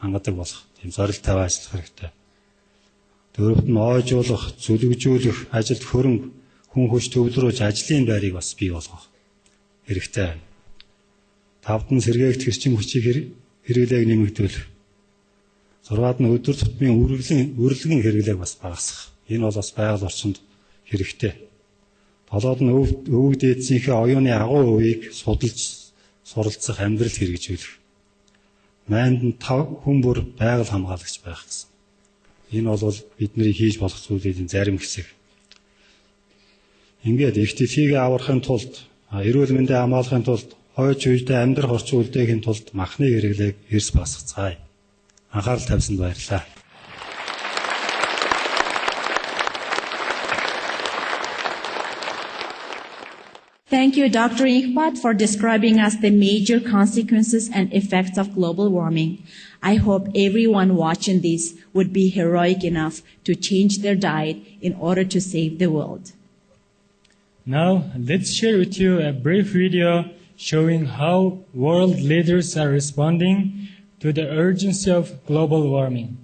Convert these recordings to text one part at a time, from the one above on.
хангадаг болох тийм зорилттой ажиллах хэрэгтэй. Дөрөвт нь ойжуулах, зүлэгжүүлэх, ажилд хөрөнгө, хүн хүч төвлөрүүлж ажлын байрыг бас бий болгох хэрэгтэй. Тавд нь сэргээгдэх эрчим хүчийг хэрэглээг нэмэгдүүлэх. Зургаад нь өдөр тутмын үргэлгийн хэрэглээг бас багасгах. Энэ бол бас байгаль орчинд хэрэгтэй. Толгойд нь өвөг дээдсийнхээ оюуны агуу үеийг судалж суралцах амьдрал хэрэгжүүлэх. 8-нд 5 хүн бүр байгаль хамгаалагч байх гэсэн. Энэ бол бидний хийж болох зүйлийн зарим хэсэг. Ингээд ихтэйгээ аврахын тулд, эрүүл мэндийг хамгаалахын тулд, хойч үедээ амьдрах орчин үлдээхийн тулд махны хэрэглээг эрс басгацгаая. Анхаарал тавьсанд баярлалаа. Thank you, Dr. Iqbal, for describing us the major consequences and effects of global warming. I hope everyone watching this would be heroic enough to change their diet in order to save the world. Now, let's share with you a brief video showing how world leaders are responding to the urgency of global warming.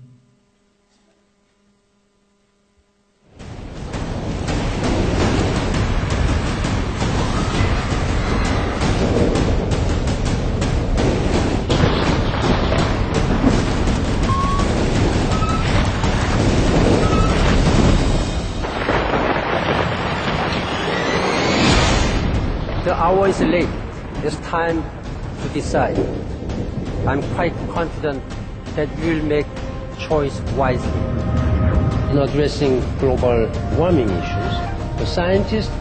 The hour is late. It's time to decide. I'm quite confident that we will make choice wisely. In addressing global warming issues, the scientists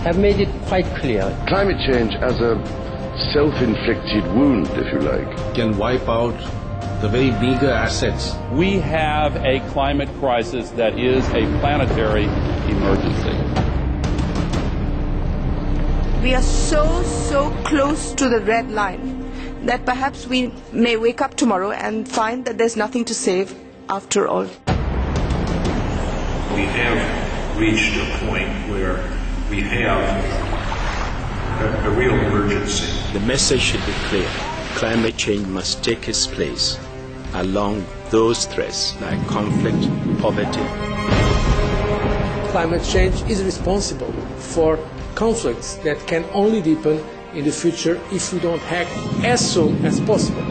have made it quite clear. Climate change as a self-inflicted wound, if you like, can wipe out the very meager assets. We have a climate crisis that is a planetary emergency. We are so close to the red line that perhaps we may wake up tomorrow and find that there's nothing to save after all. We have reached a point where we have a real emergency. The message should be clear. Climate change must take its place along those threats like conflict, poverty. Climate change is responsible for conflicts that can only deepen in the future if we don't act as soon as possible.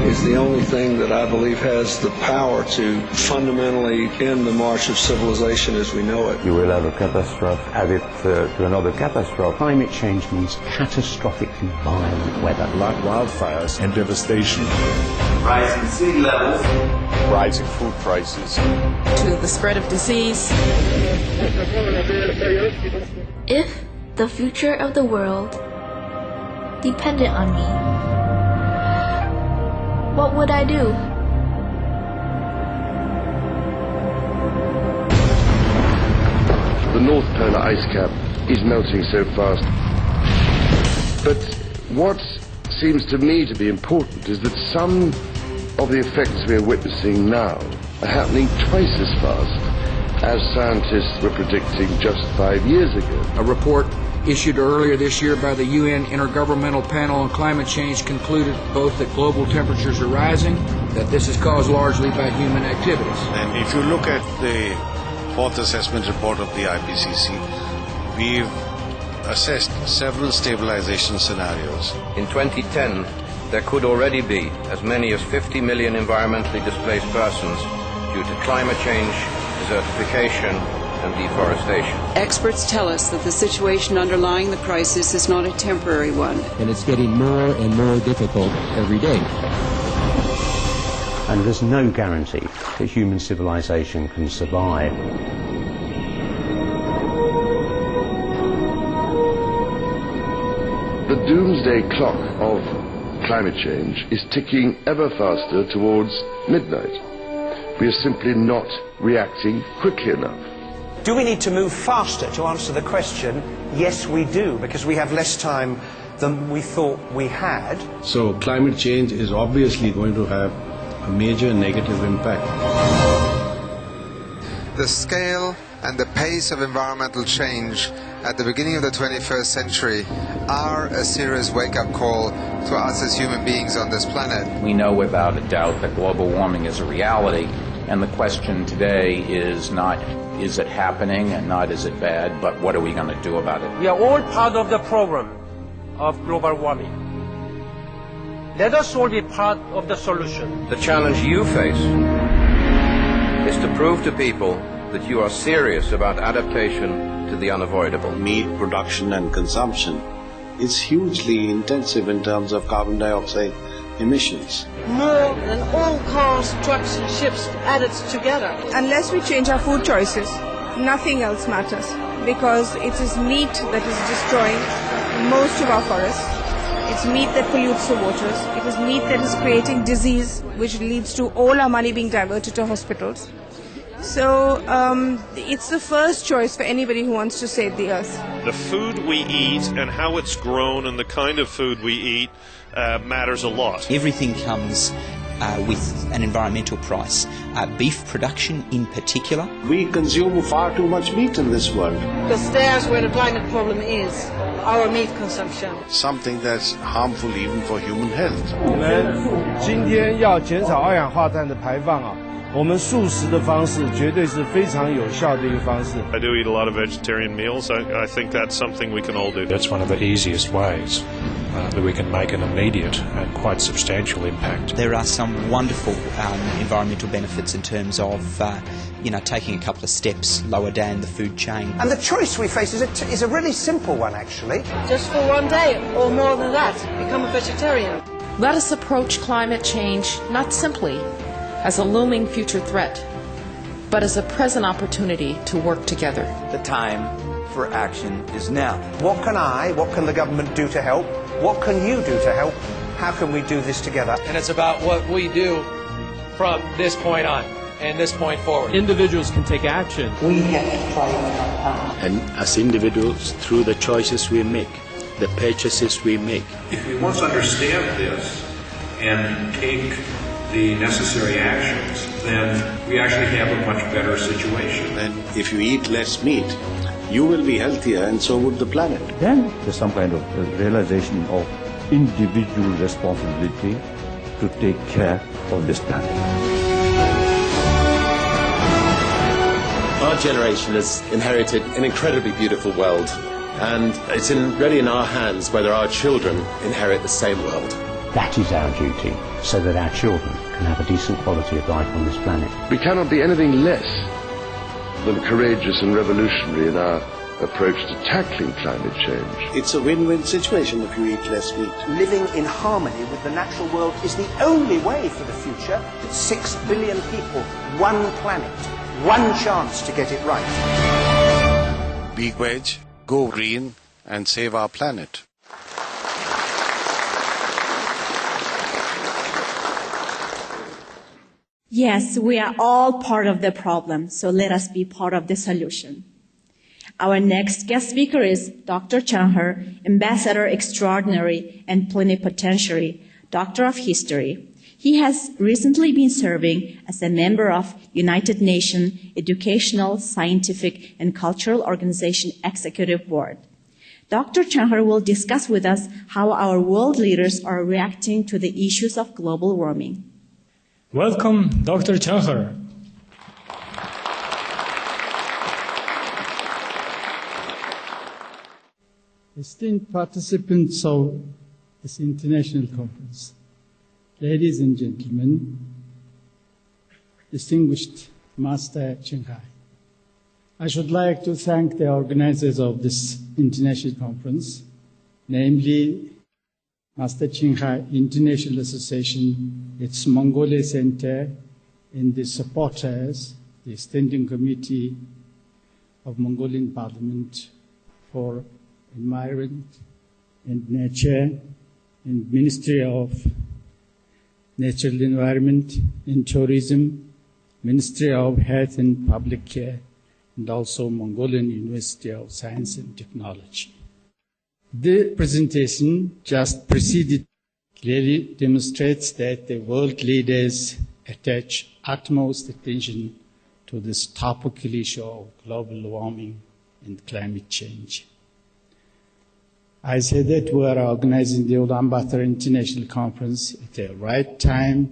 It's the only thing that I believe has the power to fundamentally end the march of civilization as we know it. You will have a catastrophe, add it to another catastrophe. Climate change means catastrophically violent weather. Like wildfires and devastation. Rising sea levels. Rising food prices. To the spread of disease. If the future of the world depended on me, what would I do? the North Polar ice cap is melting so fast. But what seems to me to be important is that some of the effects we are witnessing now are happening twice as fast as scientists were predicting just 5 years ago. A report issued earlier this year by the UN Intergovernmental Panel on Climate Change concluded both that global temperatures are rising, that this is caused largely by human activities. And if you look at the fourth assessment report of the IPCC, we've assessed several stabilization scenarios. In 2010, there could already be as many as 50 million environmentally displaced persons due to climate change, desertification, and deforestation. Experts tell us that the situation underlying the crisis is not a temporary one. And it's getting more and more difficult every day. And there's no guarantee that human civilization can survive. The doomsday clock of climate change is ticking ever faster towards midnight. We are simply not reacting quickly enough. Do we need to move faster to answer the question? Yes, we do, because we have less time than we thought we had. So climate change is obviously going to have a major negative impact. The scale and the pace of environmental change at the beginning of the 21st century are a serious wake-up call to us as human beings on this planet. We know without a doubt that global warming is a reality, and the question today is not is it happening and not is it bad, but what are we going to do about it? We are all part of the problem of global warming. Let us all be part of the solution. The challenge you face is to prove to people that you are serious about adaptation to the unavoidable. Meat production and consumption is hugely intensive in terms of carbon dioxide emissions. More than all cars, trucks and ships added together. Unless we change our food choices, nothing else matters, because it is meat that is destroying most of our forests. It's meat that pollutes the waters. It is meat that is creating disease, which leads to all our money being diverted to hospitals. So it's the first choice for anybody who wants to save the earth. The food we eat and how it's grown and the kind of food we eat matters a lot. Everything comes with an environmental price. Beef production in particular. We consume far too much meat in this world. Because there's where the climate problem is, our meat consumption. Something that's harmful even for human health. 我们今天要减少二氧化碳的排放啊。我们素食的方式绝对是非常有效的一个方式。I do eat a lot of vegetarian meals. I think that's something we can all do. That's one of the easiest ways that we can make an immediate and quite substantial impact. There are some wonderful environmental benefits in terms of taking a couple of steps lower down the food chain. And the choice we face is a really simple one, actually. Just for one day, or more than that, become a vegetarian. Let us approach climate change not simply as a looming future threat, but as a present opportunity to work together. The time for action is now. What can the government do to help? What can you do to help? How can we do this together? And it's about what we do from this point on and this point forward. Individuals can take action. We have to play our part. And as individuals, through the choices we make, the purchases we make. If we once understand this and take the necessary actions, then we actually have a much better situation. And if you eat less meat, you will be healthier and so would the planet. Then there's some kind of realization of individual responsibility to take care of this planet. Our generation has inherited an incredibly beautiful world, and it's really in our hands whether our children inherit the same world. That is our duty, so that our children can have a decent quality of life on this planet. We cannot be anything less than courageous and revolutionary in our approach to tackling climate change. It's a win-win situation if you eat less meat. Living in harmony with the natural world is the only way for the future. 6 billion people, one planet, one chance to get it right. Be veg, go green, and save our planet. Yes, we are all part of the problem, so let us be part of the solution. Our next guest speaker is Dr. Ching Hai, Ambassador Extraordinary and Plenipotentiary, Doctor of History. He has recently been serving as a member of United Nations Educational, Scientific and Cultural Organization Executive Board. Dr. Ching Hai will discuss with us how our world leaders are reacting to the issues of global warming. Welcome, Dr. Ching Hai. Esteemed participants of this international conference, ladies and gentlemen, distinguished Master Ching Hai, I should like to thank the organizers of this international conference, namely Master Ching Hai International Association, its Mongolia Center, and the supporters, the Standing Committee of Mongolian Parliament for Environment and Nature, and Ministry of Natural Environment and Tourism, Ministry of Health and Public Care, and also Mongolian University of Science and Technology. The presentation just preceded clearly demonstrates that the world leaders attach utmost attention to this topical issue of global warming and climate change. I say that we are organizing the Ulaanbaatar International Conference at the right time